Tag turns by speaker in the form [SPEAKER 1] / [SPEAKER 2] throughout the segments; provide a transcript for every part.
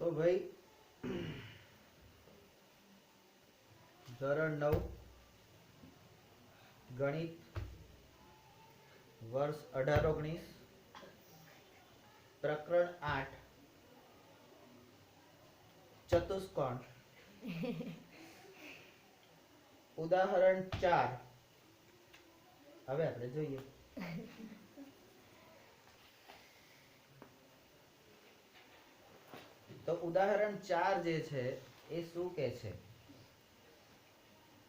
[SPEAKER 1] तो भाई ધોરણ 9 ગણિત વર્ષ 18-19 પ્રકરણ 8 ચતુષ્કોણ ઉદાહરણ 4 હવે આપણે જોઈએ। તો ઉદાહરણ 4 જે છે એ શું કહે છે,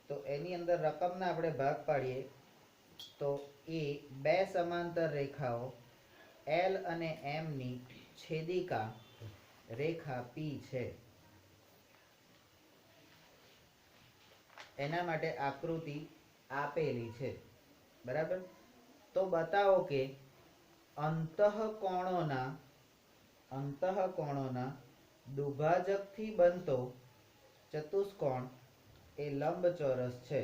[SPEAKER 1] તો એની અંદર રકમના આપણે ભાગ પાડીએ તો એ બે સમાંતર રેખાઓ L અને M ની છેદિકા રેખા P છે, એના માટે આકૃતિ આપેલી છે, બરાબર। તો બતાવો કે અંતઃકોણોના દુભાજકથી બનતો ચતુષ્કોણ એ લંબચોરસ છે।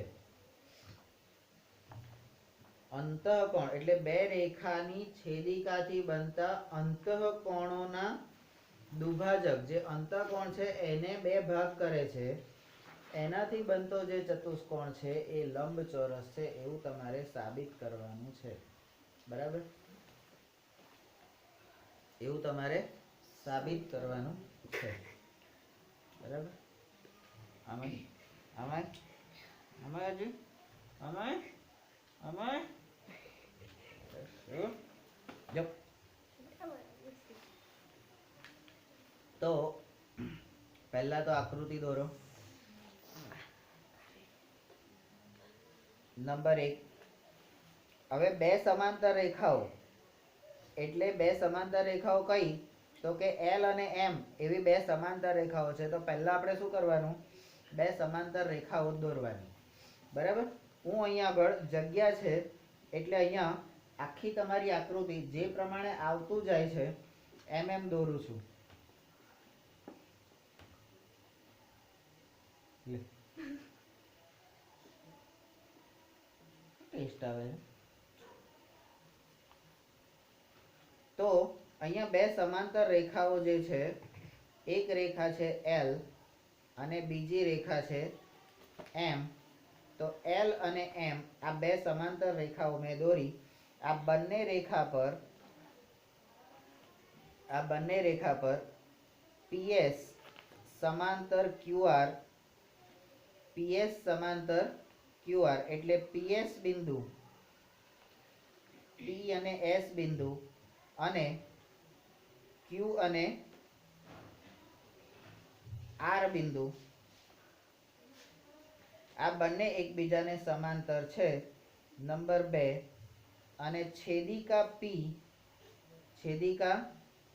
[SPEAKER 1] અંતઃકોણ એટલે બે રેખાની છેદિકાથી બનતા અંતઃકોણોના દુભાજક, જે અંતઃકોણ છે એને બે ભાગ કરે છે, એનાથી બનતો જે ચતુષ્કોણ છે એ લંબચોરસ છે, એવું તમારે સાબિત કરવાનું છે, બરાબર। એવું તમારે સાબિત કરવાનું છે, બરાબર। આમાં આમાં આમાં હજી આમાં આમાં જો તો પહેલા તો આકૃતિ દોરો। નંબર 1, હવે બે સમાંતર રેખાઓ એટલે બે સમાંતર રેખાઓ કઈ, તો કે L અને M એવી બે સમાંતર રેખાઓ છે। તો પહેલા આપણે શું કરવાનું, બે સમાંતર રેખાઓ દોરવાની, બરાબર। હું અહીંયા આગળ જગ્યા છે એટલે અહીંયા આખી તમારી આકૃતિ જે પ્રમાણે આવતું જાય છે એમ દોરું છું। ટેસ્ટ આવે તો અહીંયા બે સમાંતર રેખાઓ જે છે, એક રેખા છે L અને બીજી રેખા છે M। તો L અને M આ બે સમાંતર રેખાઓ મેં દોરી। આ બંને રેખા પર PS સમાંતર QR, PS સમાંતર QR એટલે PS બિંદુ, P અને S બિંદુ અને Q અને R બિંદુ, આ બંને એકબીજાને સમાંતર છે। નંબર 2, અને છેદિકા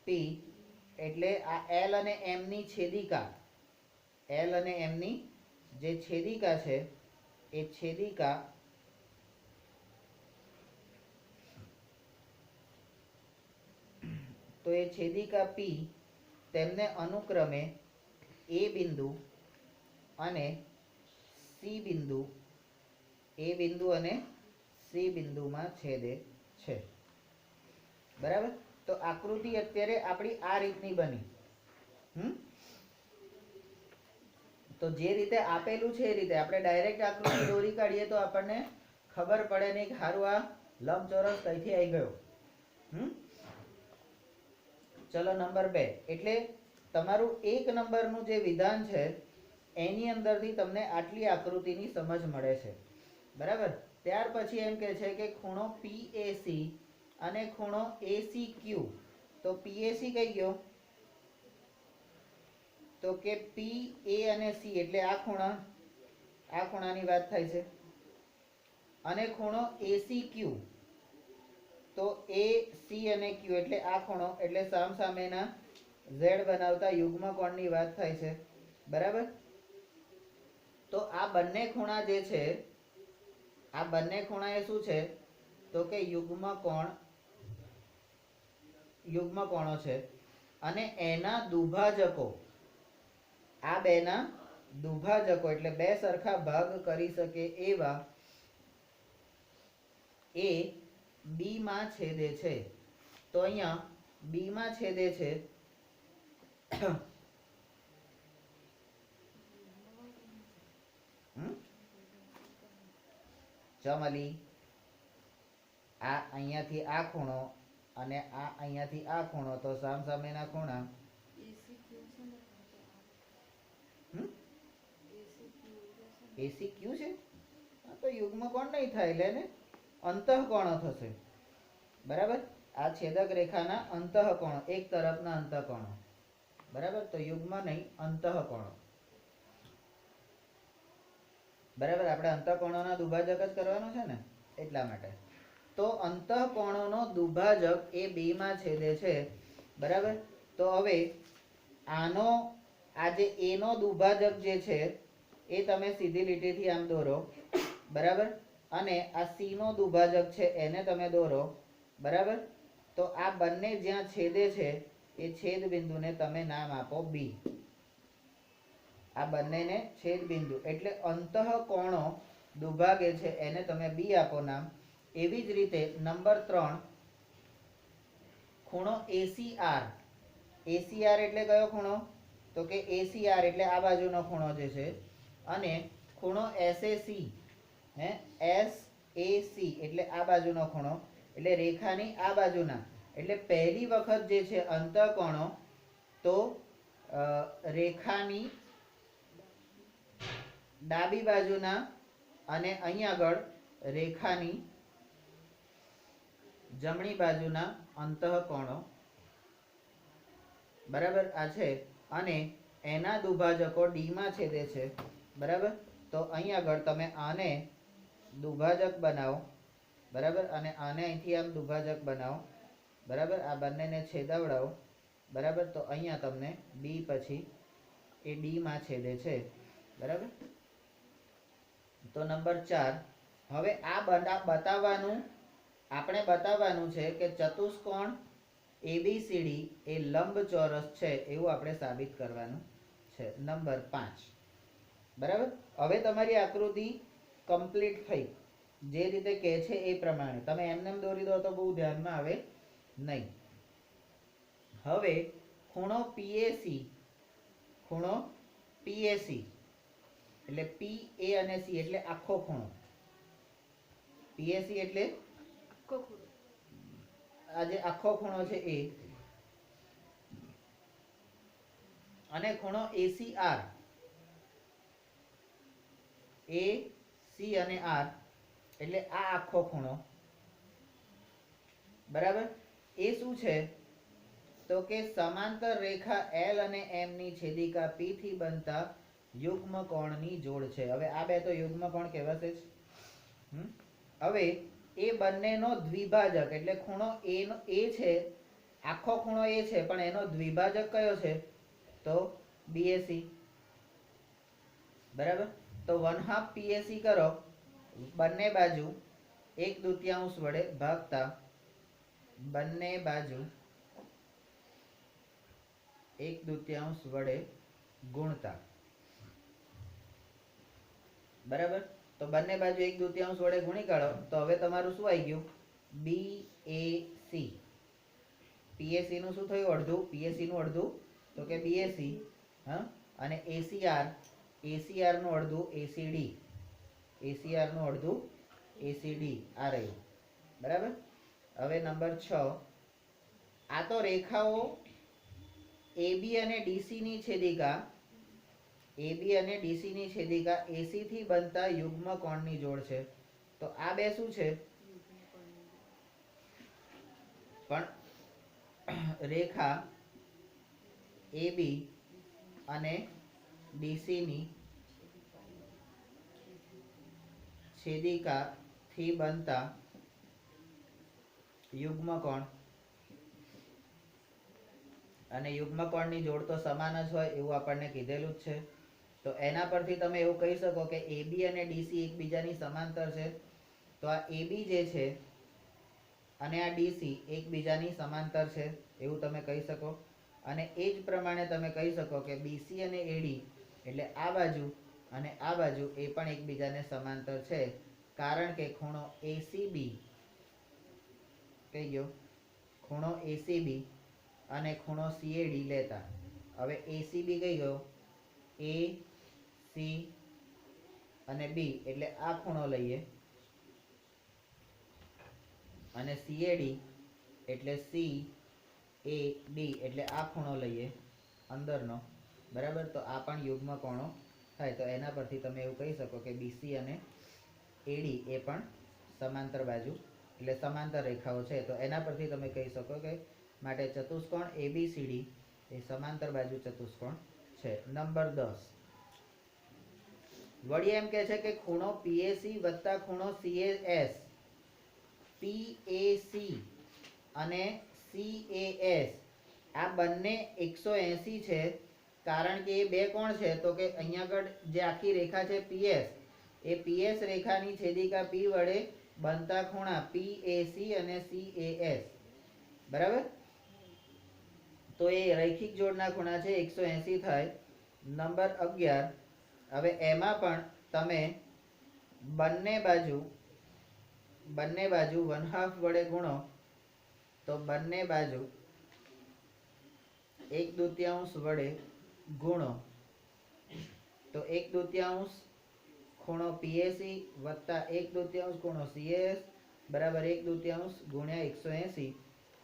[SPEAKER 1] P એટલે આ L અને M ની છેદિકા, L અને M ની જે છેદિકા છે એ છેદિકા તો એ છેદિકા P તેમને અનુક્રમે A બિંદુ અને C બિંદુ, A બિંદુ અને C બિંદુમાં છેદે છે, બરાબર। તો આકૃતિ અત્યારે આપણી આ રીતની બની। તો જે રીતે આપેલું છે એ રીતે આપણે ડાયરેક્ટ આકૃતિ દોરી કાઢીએ તો આપણને ખબર પડે નહીં કે હારું આ લંબચોરસ કઈથી આવી ગયો। ચલો નંબર 2, એટલે તમારું 1 નંબરનું જે વિધાન છે એની અંદરથી તમને આટલી આકૃતિની સમજ મળે છે, બરાબર। ત્યાર પછી એમ કહે છે કે ખૂણો PAC અને ખૂણો ACQ, તો PAC કઈ ગયો, તો કે PA અને C એટલે આ ખૂણાની વાત થાય છે, અને ખૂણો ACQ તો AC અને Q એટલે આ ખૂણો, એટલે સામસામેના Z બનાવતા યુગ્મ કોણની વાત થાય છે, બરાબર। તો આ બંને ખૂણા જે છે, આ બંને ખૂણા એ શું છે, તો કે યુગ્મ કોણો છે, અને એના દુભાજકો, આ બેના દુભાજકો એટલે બે સરખા ભાગ કરી શકે એવા એ B માં છેદે છે। તો અહીંયા B માં છેદે છે ચમલી આ અહીંયાથી આ ખૂણો અને આ અહીંયાથી આ ખૂણો, તો સામસામેના ખૂણા એસી ક્યુ છે. તો યુગ્મ કોણ નહીં થાય, એટલે ને અંતઃકોણો થશે. બરાબર, આ છેદક રેખાના અંતઃકોણો, એક તરફના અંતઃકોણો. બરાબર, તો યુગ્મ નહીં, અંતઃકોણો. બરાબર, આપણે અંતઃકોણોના દુભાજક જ કરવાનું છે ને, એટલા માટે. તો અંતઃકોણોનો દુભાજક એ બેમાં છેદે છે. બરાબર, તો હવે આનો આ જે એ નો દુભાજક જે છે એ તમે સીધી લીટીથી આમ દોરો. બરાબર, અને આ સી નો દુભાજક છે એને તમે દોરો. બરાબર, તો આ બંને જ્યાં છેદે છે એ છેદ બિંદુને તમે નામ આપો બી. આ બંનેને છેદ બિંદુ એટલે અંતઃકોણો દુભાગે છે એને તમે બી આપો નામ. એવી જ રીતે નંબર 3 ખૂણો એસીઆર. એસીઆર એટલે કયો ખૂણો? તો કે એસીઆર એટલે આ બાજુનો ખૂણો જે છે. અને ખૂણો એસએસી, એસએસી એટલે આ બાજુનો ખૂણો, એટલે રેખાની આ બાજુના. એટલે પહેલી વખત જે છે અંતઃકોણો, તો રેખાની ડાબી બાજુના અને અહીં આગળ રેખાની જમણી બાજુના અંતઃકોણો. બરાબર, આ છે. અને એના દુભાજકો ડી માં છેદે છે. બરાબર, તો અહીં આગળ તમે આને દુભાજક બનાવો. બરાબર, અને આને અહીંથી આમ દુભાજક બનાવો. બરાબર, આ બંનેને છેદાવડાવો. બરાબર, તો અહીંયા તમને બી પછી એ ડી માં છેદે છે. બરાબર, તો નંબર 4 હવે આ બતાવવાનું આપણે બતાવવાનું છે કે ચતુષ્કોણ એબીસીડી એ લંબચોરસ છે એવું આપણે સાબિત કરવાનું છે. નંબર 5. બરાબર, હવે તમારી આકૃતિ કમ્પ્લીટ થઈ. જે રીતે કહે છે એ પ્રમાણે તમે એમને દોરી દો તો બહુ ધ્યાનમાં આવે નહીં. હવે ખૂણો પીએસી, ખૂણો પીએસી એટલે પી એ અને સી એટલે આખો ખૂણો. પીએસી એટલે આ જે આખો ખૂણો છે એ. અને ખૂણો એસીઆર, એ સી અને આર એટલે આ આખો ખૂણો. બરાબર, એ શું છે તો કે સમાંતર રેખા એલ અને એમ ની છેદિકા પી થી બનતા યુગ્મ કોણની જોડ છે. હવે આ બે તો યુગ્મ કોણ કહેવાશે જ. હવે એ બંનેનો દ્વિભાજક એટલે ખૂણો એ નો એ છે, આખો ખૂણો એ છે, પણ એનો દ્વિભાજક કયો છે તો બીએસી. બરાબર, તો 1/2 પીએસી કરો. બંને બાજુ 1/2 વડે ભાગતા, બંને બાજુ 1/2 વડે ગુણતા. બરાબર, તો બંને બાજુ 1/2 વડે ગુણી કાઢો તો હવે તમારું શું આવી ગયું? બીએસી. પીએસી નું શું થયું? અડધું. પીએસી નું અડધું તો કે બીએસી. અને એસીઆર, એસીઆર નું અડધું એસીડી. એસીઆર નું અડધું એસીડી આ રહ્યું. બરાબર, હવે નંબર 6 આ તો રેખાઓ એબી અને ડીસી ની છેદિકા, એબી અને ડીસી ની છેદિકા એસી થી બનતા યુગ્મ કોણની જોડ છે. તો આ બે શું છે? પણ રેખા એબી અને ડીસી ની છેદિકા થી બનતા યુગ્મ કોણ. અને યુગ્મ કોણની જોડ તો સમાન જ હોય એવું આપણને કીધેલું જ છે. તો એના પરથી તમે એવું કહી શકો કે એબી અને ડીસી એકબીજાની સમાંતર છે. તો આ એબી જે છે અને આ ડીસી એકબીજાની સમાંતર છે એવું તમે કહી શકો. અને એ જ પ્રમાણે તમે કહી શકો કે બીસી અને એડી એટલે આ બાજુ અને આ બાજુ એ પણ એકબીજાને સમાંતર છે, કારણ કે ખૂણો એસીબી કઈ ગયો? ખૂણો એસીબી અને ખૂણો સીએડી લેતા. હવે એસીબી કઈ ગયો? એ સી અને બી એટલે આ ખૂણો લઈએ. અને CAD એટલે CAD એટલે આ ખૂણો લઈએ અંદરનો, બરાબર. તો આ પણ યુગ્મ કોણો થાય. તો એના પરથી તમે એવું કહી શકો કે BC અને AD એ પણ સમાંતર બાજુ એટલે સમાંતર રેખાઓ છે. તો એના પરથી તમે કહી શકો કે માટે ચતુષ્કોણ ABCD એ સમાંતર બાજુ ચતુષ્કોણ છે. નંબર 10 વળી એમ કહે છે કે ખૂણો PAC વત્તા ખૂણો CAS, PAC અને CAS આ બંને 180 છે. કારણ કે એ બે કોણ છે? તો કે અહીંયા આગળ જે આખી રેખા છે PS, એ PS રેખાની છેદિકા P વડે બનતા ખૂણા PAC અને CAS, બરાબર. તો એ રૈખિક જોડના ખૂણા છે, 180 થાય. નંબર 11 હવે એમાં પણ તમે બંને બાજુ 1/2 વડે ગુણો તો બંને બાજુ 1/2 વડે ગુણો તો 1/2 ખૂણો PAC વત્તા 1/2 ખૂણો CAS બરાબર 1/2 ગુણ્યા 180.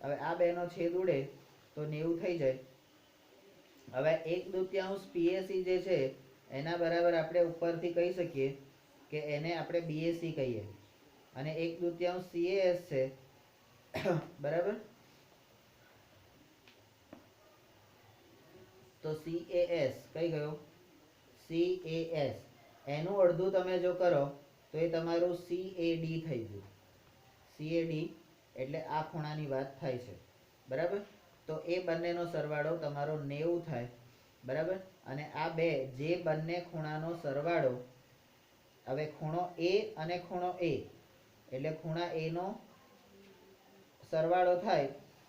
[SPEAKER 1] હવે આ બેનો છેદ ઉડે તો 90 થઈ જાય. હવે 1/2 PAC જે છે એના બરાબર આપણે ઉપરથી કહી શકીએ કે એને આપણે BAC કહીએ અને 1/2 CAS છે, બરાબર. તો CAS કઈ ગયો? CAS એનું અડધું તમે જો કરો તો એ તમારું CAD થઈ ગયું. CAD એટલે આ ખૂણાની વાત થાય છે, બરાબર. તો એ બંનેનો સરવાળો તમારો 90 થાય, બરાબર. અને આ બે જે બંને ખૂણાનો સરવાળો, હવે ખૂણો A અને ખૂણો A એટલે ખૂણા A નો સરવાળો થાય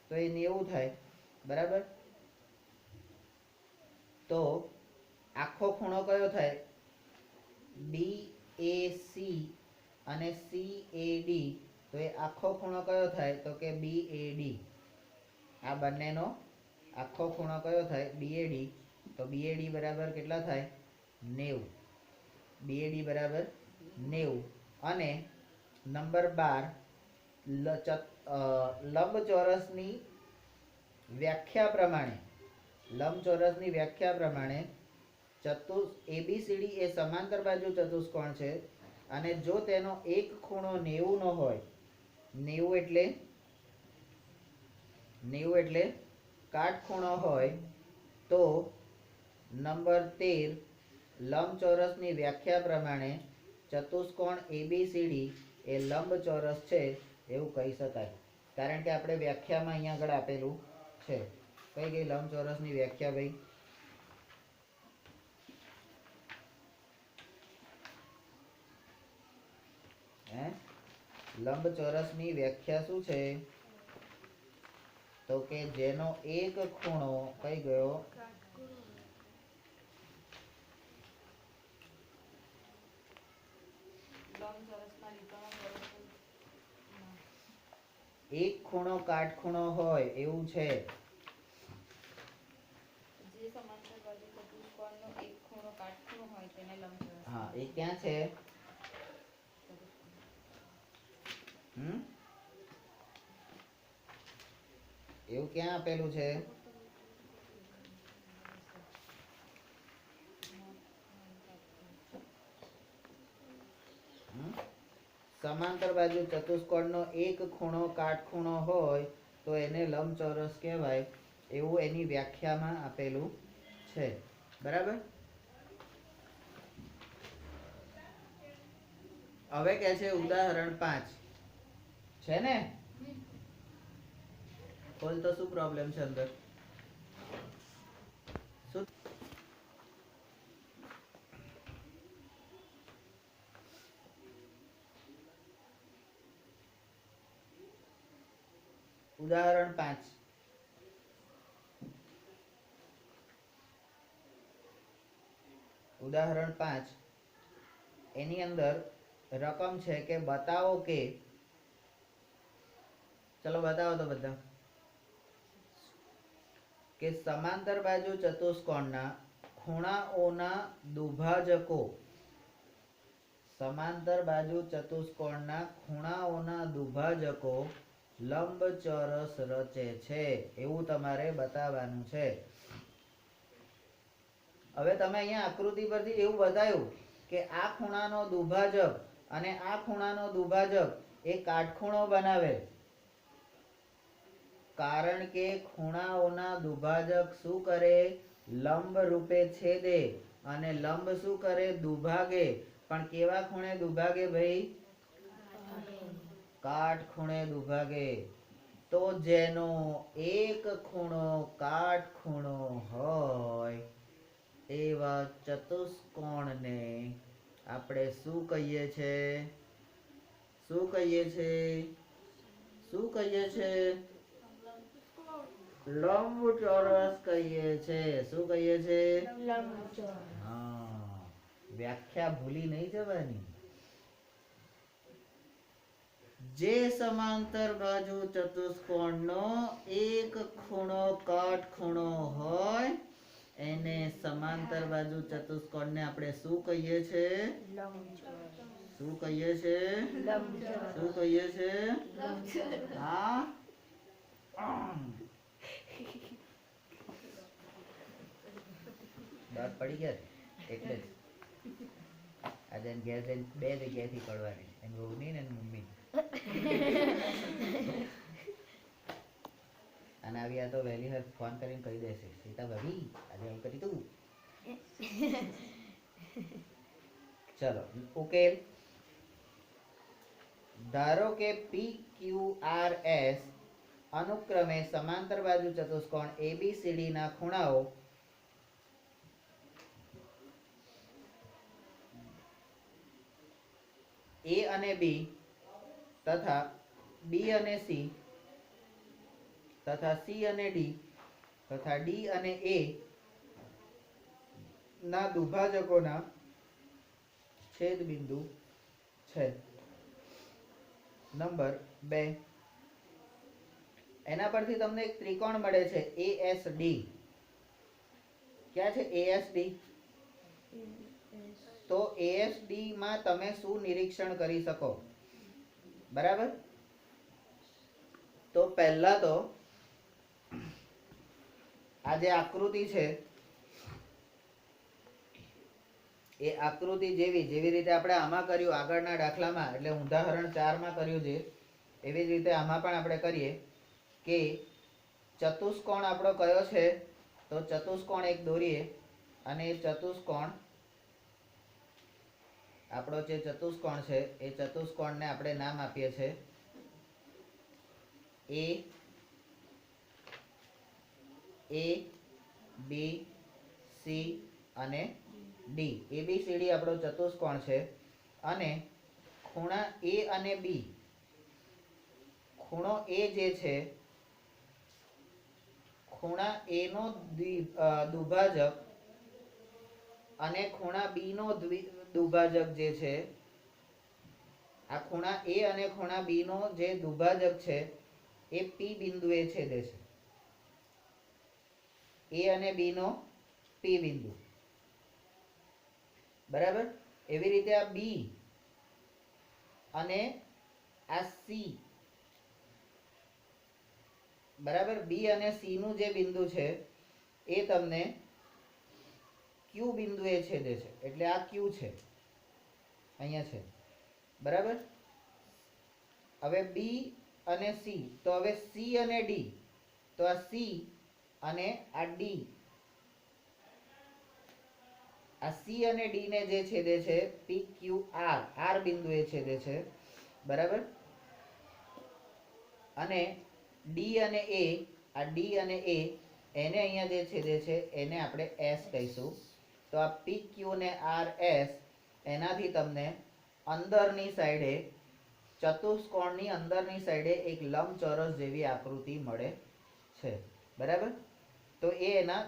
[SPEAKER 1] તો એ 90 થાય, બરાબર. તો આખો ખૂણો કયો થાય? BAC અને CAD. તો એ આખો ખૂણો કયો થાય? તો કે BAD. આ બંનેનો આખો ખૂણો કયો થાય? BAD. તો BAD બરાબર કેટલા થાય? 90. BAD બરાબર 90. અને નંબર 12 લંબચોરસની વ્યાખ્યા પ્રમાણે ABCD એ સમાંતર બાજુ ચતુષ્કોણ છે. અને જો તેનો એક ખૂણો 90 નો હોય, 90 એટલે કાટખૂણો હોય, તો નંબર 13 લંબચોરસની વ્યાખ્યા પ્રમાણે ચતુષ્કોણ ABCD એ લંબચોરસ છે એવું કહી શકાય. કારણ કે આપણે વ્યાખ્યામાં અહીંયા આગળ આપેલું છે. કઈ ગઈ લંબચોરસની વ્યાખ્યા ભાઈ? લંબચોરસની વ્યાખ્યા શું છે? તો કે જેનો એક ખૂણો કઈ ગયો? એક ખૂણો કાટખૂણો હોય એવું છે. હા, એ ક્યાં છે? એવું ક્યાં આપેલું છે? સમાંતર બાજુ ચતુષ્કોણનો એક ખૂણો કાટખૂણો હોય તો એને લંબચોરસ કહેવાય એવું એની વ્યાખ્યામાં આપેલું છે, બરાબર. હવે કે છે ઉદાહરણ 5 છે ને? બોલ તો શું પ્રોબ્લેમ છે અંદર? ઉદાહરણ 5 એની અંદર રકમ છે કે બતાવો કે, ચલો બતાવો તો બધા, કે સમાંતર બાજુ ચતુષ્કોણના ખૂણાઓના દુભાજકો, સમાંતર બાજુ ચતુષ્કોણના ખૂણાઓના દુભાજકો લંબચોરસ રચે છે એવું તમારે બતાવવાનું છે. હવે તમે અહીંયા આકૃતિ પરથી એવું બતાવ્યું કે આ ખૂણાનો દુભાજક અને આ ખૂણાનો દુભાજક એ કાટખૂણો બનાવે, કારણ કે ખૂણાઓના દુભાજક શું કરે? લંબ રૂપે છેદે અને લંબ શું કરે? દુભાગે. પણ કેવા ખૂણે દુભાગે ભાઈ? કાટખૂણે દુભાગે. તો જેનો એક ખૂણો કાટખૂણો હોય એવા ચતુષ્કોણને આપણે શું કહીએ છે? શું કહીએ છે? શું કહીએ છે? લંબચોરસ કહીએ છે. શું કહીએ છે? લંબચોરસ. હા, વ્યાખ્યા ભૂલી નહીં જવાની. જે સમાંતર બાજુ ચતુષ્કોણનો એક ખૂણો કાટખૂણો હોય એને સમાંતર બાજુ ચતુષ્કોણને આપણે શું કહીએ છે? લંબચોરસ. શું કહીએ છે? લંબચોરસ. શું કહીએ છે? લંબચોરસ. હા, દાંત પડી ગયા એટલે જ આજે ઘેર જઈને બે જગ્યાએથી પડવાની, એની વહુની ને એની મમ્મી. અને આવી આ તો વહેલી હર ફોન કરીને કહી દેશે, સીતા ભાભી આજે આવું કરી તું. ચલો ઉકેલ. ધારો કે પી ક્યુ આર એસ અનુક્રમે સમાંતર બાજુ ચતુષ્કોણ એબીસીડી ના ખૂણાઓ એ અને બી તથા બી અને સી તથા સી અને ડી તથા ડી અને એ ના દુભાજકોના છેદ બિંદુ છે. નંબર 2, એના પરથી તમને એક ત્રિકોણ મળે છે એએસડી. ક્યાં છે એએસડી? તો એએસડી માં તમે શું નિરીક્ષણ કરી શકો? બરાબર, તો પહેલા તો આ જે આકૃતિ છે એ આકૃતિ જેવી રીતે આપણે આમાં કર્યું આગળના દાખલામાં, એટલે ઉદાહરણ 4 માં કર્યું છે એવી જ રીતે આમાં પણ આપણે કરીએ કે ચતુષ્કોણ આપણો કયો છે? તો ચતુષ્કોણ એક દોરીએ અને એ ચતુષ્કોણ આપણો જે ચતુષ્કોણ છે એ ચતુષ્કોણને આપણે નામ આપીએ છે એ બી સી અને ડી. એબીસીડી આપણો ચતુષ્કોણ છે અને ખૂણા એ અને બી, ખૂણો એ જે છે ખૂણા એ નો દુભાજક અને ખૂણા બી નો દુભાજક જે છે, આ ખૂણા એ અને ખૂણા બી નો જે દુભાજક છે એ પી બિંદુએ છેદે છે. એ અને બી નો પી બિંદુ. બરાબર, એવી રીતે આ બી અને આ સી, બરાબર, બી અને સી નું જે બિંદુ છે એ તમને ક્યુ બિંદુએ છેદે છે. એટલે આ ક્યુ છે, અહીંયા છે. બરાબર, હવે બી અને સી, તો હવે સી અને ડી, તો આ સી અને આ ડી, આ સી અને ડી ને જે છેદે છે પી ક્યુ આર, આર બિંદુએ છેદે છે. બરાબર, અને ડી અને એ, આ ડી અને એ એને અહીંયા જે છેદે છે એને આપણે એસ કહીશું. તો આ પી ક્યુ ને આર એસ, એનાથી તમને અંદરની સાઈડે ચતુષ્કોણની અંદરની સાઈડે એક લંબચોરસ જેવી આકૃતિ મળે છે. બરાબર, તો એ એના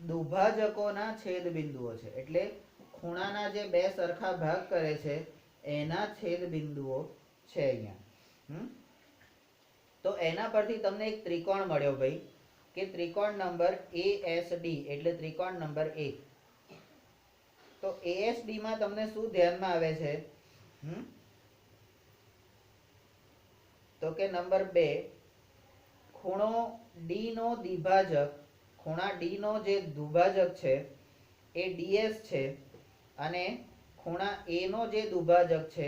[SPEAKER 1] દુભાજકોના છેદ બિંદુઓ છે. એટલે ખૂણાના જે બે સરખા ભાગ કરે છે એના છેદ બિંદુઓ છે અહીંયા. તો એના પરથી તમને એક ત્રિકોણ મળ્યો ભાઈ, કે ત્રિકોણ નંબર એએસડી, એટલે ત્રિકોણ નંબર 1. તો એએસડી માં તમને શું ધ્યાનમાં આવે છે? તો કે નંબર 2, ખૂણો ડી નો દ્વિભાજક, ખૂણા ડી નો જે દ્વિભાજક છે એ ડીએસ છે, અને ખૂણા એ નો જે દ્વિભાજક છે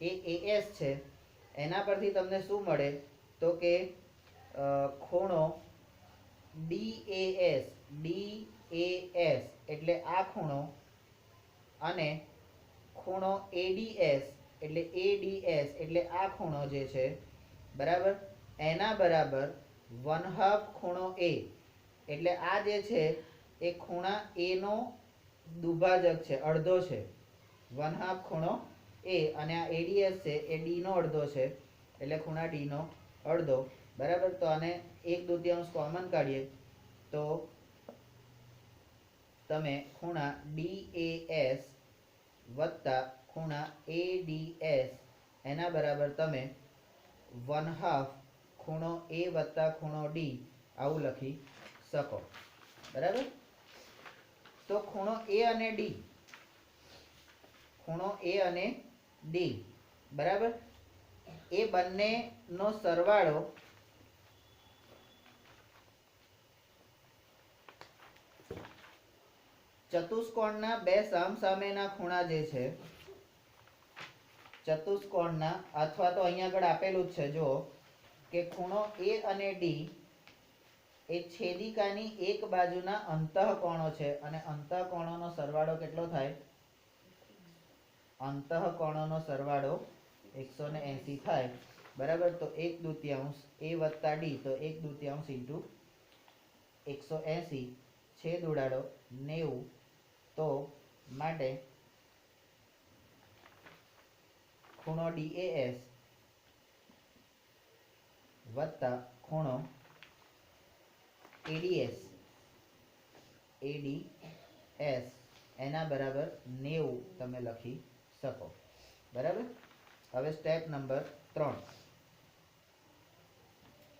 [SPEAKER 1] એ એએસ છે. એના પરથી તમને શું મળે તો કે ખૂણો ડીએએસ એટલે આ ખૂણો, અને ખૂણો એડીએસ એટલે આ ખૂણો જે છે, બરાબર, એના બરાબર 1/2 ખૂણો એ, એટલે આ જે છે એ ખૂણા એ નો દ્વિભાજક છે, અડધો છે, 1/2 ખૂણો એ, અને આ એડીએસ છે એ ડી નો અડધો છે, એટલે ખૂણા ડી નો અડધો, બરાબર. તો આને 1/2 કોમન કાઢીએ તો તમે ખૂણા ડીએએસ વત્તા ખૂણા એડીએસ એના બરાબર તમે 1/2 ખૂણો એ વત્તા ખૂણો ડી આવું લખી શકો, બરાબર. તો ખૂણો એ અને ડી, બરાબર, એ બંનેનો સરવાળો ચતુષ્કોણના બે સામસામેના ખૂણા જે છે, ચતુષ્કોણના, અથવા તો અહીંયા આગળ આપેલું જ છે જો કે ખૂણો એ અને ડી એ છેદિકાની એક બાજુના અંતઃકોણો છે, અને અંતઃકોણોનો સરવાળો કેટલો થાય? અંતઃકોણોનો સરવાળો 180 થાય, બરાબર. તો 1/2 એ વત્તા ડી, તો 1/2 ઇન્ટુ 180 છેદ ઉડાડો 90, તો માટે ખૂણો ડીએએસ વત્તા ખૂણો એડીએસ એના બરાબર 90 તમે લખી શકો, બરાબર. હવે સ્ટેપ નંબર 3,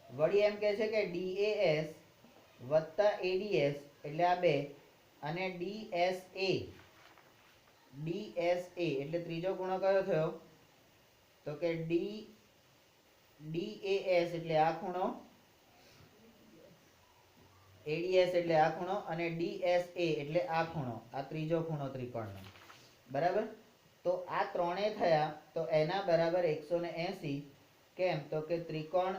[SPEAKER 1] વળી એમ કહે છે કે ડીએએસ વત્તા એડીએસ એટલે આ બે, અને ડીએસએ એટલે ત્રીજો ખૂણો કયો થયો તો કે ડીએએસ એટલે આ ખૂણો, એડીએસ એટલે આ ખૂણો, અને ડીએસએ એટલે આ ખૂણો, આ ત્રીજો ખૂણો ત્રિકોણનો, બરાબર. તો આ ત્રણે થયા તો એના બરાબર 180. કેમ તો કે ત્રિકોણ,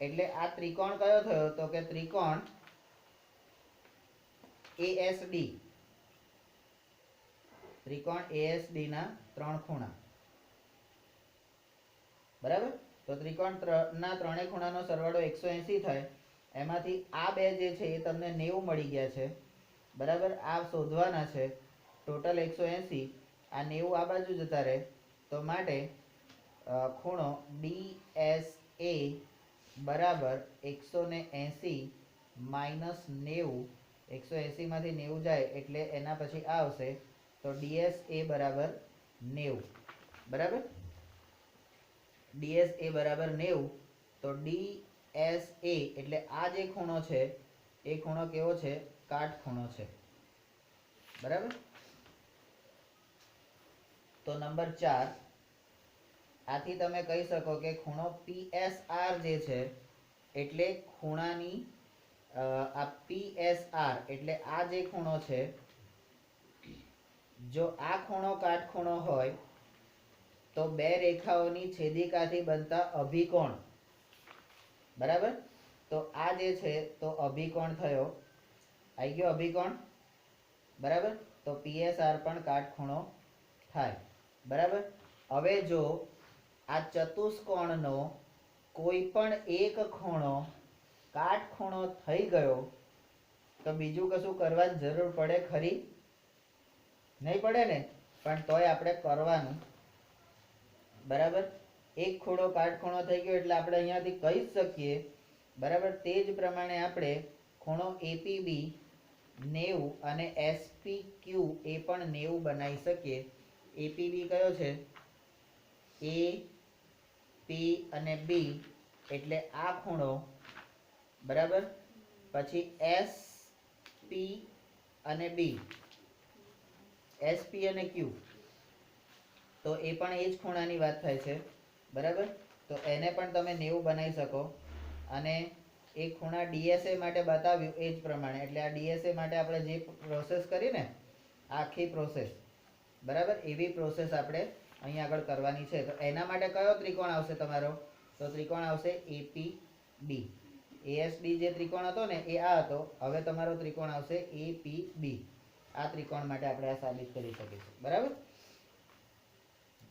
[SPEAKER 1] એટલે આ ત્રિકોણ કયો થયો તો કે ત્રિકોણ એએસડી, ના 3 ખૂણા, બરાબર. તો ત્રિકોણ ના ત્રણેય ખૂણાનો સરવાળો 180 થાય. એમાંથી આ બે જે છે એ તમને 90 મળી ગયા છે, બરાબર. આ શોધવાના છે, ટોટલ 180, આ 90 આ બાજુ જતા રહે, તો માટે ખૂણો ડીએસએ બરાબર 180 માઇનસ 90, 180 માંથી 90 જાય એટલે એના પછી આ આવશે, તો ડીએસએ બરાબર 90, બરાબર. ડીએસએ બરાબર 90, તો ડીએસએ એટલે આ જે ખૂણો છે એ ખૂણો કેવો છે? કાટખૂણો છે, બરાબર. તો નંબર 4, આથી તમે કહી શકો કે ખૂણો પીએસઆર જે છે એટલે ખૂણાની આ પીએસઆર એટલે આ જે ખૂણો છે, જો આ ખૂણો કાટખૂણો હોય તો બે રેખાઓની છેદિકાથી બનતા અભિકોણ, બરાબર. તો આ જે છે તો અભિકોણ થયો, આવી ગયો અભિકોણ, બરાબર. તો પીએસઆર પણ કાટખૂણો થાય, બરાબર. હવે જો આ ચતુષ્કોણનો કોઈ પણ એક ખૂણો કાટખૂણો થઈ ગયો તો બીજું કશું કરવાની જરૂર પડે ખરી? નહીં પડે ને, પણ તોય આપણે કરવાનું, બરાબર. એક ખૂણો કાટખૂણો થઈ ગયો એટલે આપણે અહીંયાથી કહી શકીએ, બરાબર. તે જ પ્રમાણે આપણે ખૂણો એપીબી 90 અને એસપીક્યુ એ પણ 90 બનાવી શકીએ. એપીબી કયો છે? એ પી અને બી એટલે આ ખૂણો, બરાબર. પછી એસ પી અને બી, એસપી અને ક્યુ, તો એ પણ એ જ ખૂણાની વાત થાય છે, બરાબર. તો એને પણ તમે 90 બનાવી શકો. અને એ ખૂણા DSA માટે બતાવ્યું એ જ પ્રમાણે, એટલે આ DSA માટે આપણે જે પ્રોસેસ કરી ને આખી પ્રોસેસ, બરાબર, એવી પ્રોસેસ આપણે અહીં આગળ કરવાની છે. તો એના માટે કયો ત્રિકોણ આવશે તમારો? તો ત્રિકોણ આવશે APB. ASB જે ત્રિકોણ હતો ને એ આ હતો. હવે તમારો ત્રિકોણ આવશે APB. આ ત્રિકોણ માટે આપણે આ સાબિત કરી શકીશું, બરાબર.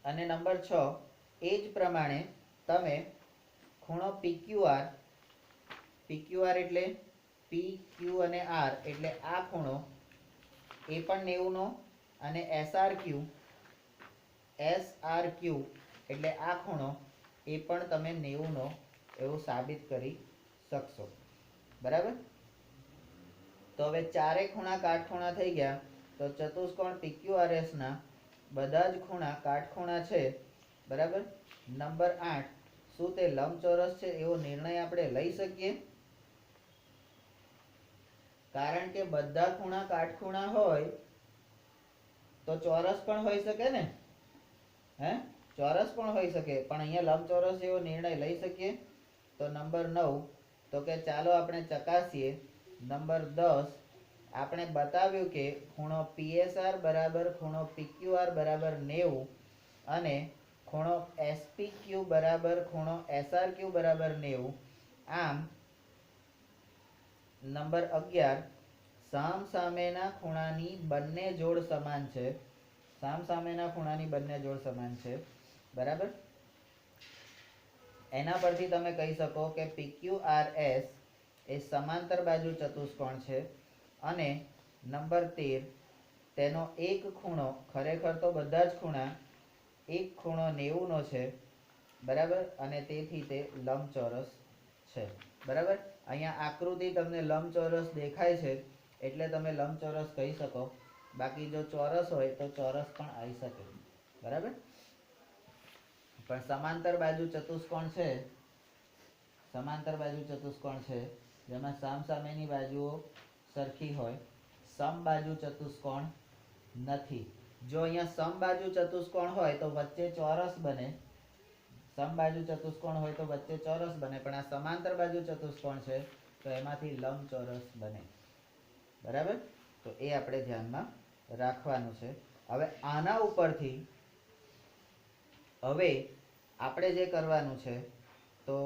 [SPEAKER 1] અને નંબર 6, એ જ પ્રમાણે તમે ખૂણો PQR, PQR એટલે PQ અને R એટલે આ ખૂણો એ પણ 90 નો, અને SRQ એટલે આ ખૂણો એ પણ તમે 90 નો એવું સાબિત કરી શકશો, બરાબર. તો હવે ચારે ખૂણા કાટખૂણા થઈ ગયા. તો ચતુષ્કોણ PQRS ના બધા જ ખૂણા કાટખૂણા છે, બરાબર. નંબર 8, શું તે લંબચોરસ છે એવો નિર્ણય આપણે લઈ શકીએ? કારણ કે બધા ખૂણા કાટખૂણા હોય તો ચોરસ પણ હોઈ શકે ને, હે, ચોરસ પણ હોઈ શકે. પણ અહીંયા લંબચોરસ એવો નિર્ણય લઈ શકીએ? તો નંબર 9, તો કે ચાલો આપણે ચકાસીએ. નંબર 10, આપણે બતાવ્યું કે ખૂણો PSR બરાબર ખૂણો PQR બરાબર 90 અને ખૂણો SPQ બરાબર ખૂણો SRQ બરાબર 90. આમ નંબર 11, સામસામેના ખૂણાની બંને જોડ સમાન છે. સામસામેના ખૂણાની બંને જોડ સમાન છે, બરાબર. એના પરથી તમે કહી શકો કે PQRS એ સમાંતર બાજુ ચતુષ્કોણ છે. અને નંબર 13, તેનો એક ખૂણો, ખરેખર તો બધા જ ખૂણા, એક ખૂણો 90 નો છે, બરાબર. અને તેથી તે લંબચોરસ છે, બરાબર. અહીંયા આકૃતિ તમને લંબચોરસ દેખાય છે એટલે તમે લંબચોરસ કહી શકો. બાકી જો ચોરસ હોય તો ચોરસ પણ આવી શકે, બરાબર. પણ સમાંતર બાજુ ચતુષ્કોણ છે, સમાંતર બાજુ ચતુષ્કોણ છે જેમાં સામસામેની બાજુઓ સરખી હોય, સમબાજુ ચતુષ્કોણ નથી. જો અહીંયા સમબાજુ ચતુષ્કોણ હોય તો વચ્ચે ચોરસ બને, સમબાજુ ચતુષ્કોણ હોય તો વચ્ચે ચોરસ બને. પણ આ સમાંતર બાજુ ચતુષ્કોણ છે તો એમાંથી લંબચોરસ બને, બરાબર. તો એ આપણે ધ્યાનમાં રાખવાનું છે. હવે આના ઉપરથી હવે આપણે જે કરવાનું છે તો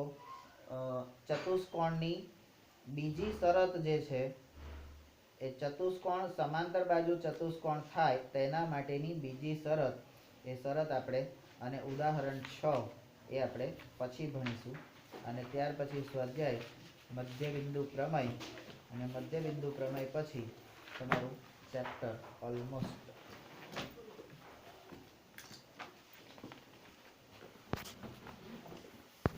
[SPEAKER 1] ચતુષ્કોણની બીજી શરત જે છે એ ચતુષ્કોણ સમાંતર બાજુ ચતુષ્કોણ થાય તેના માટેની બીજી શરત, એ શરત આપણે, અને ઉદાહરણ 6 એ આપણે પછી ભણીશું. અને ત્યાર પછી સ્વાધ્યાય મધ્યબિંદુ પ્રમેય, અને મધ્યબિંદુ પ્રમેય પછી તમારું ચેપ્ટર ઓલમોસ્ટ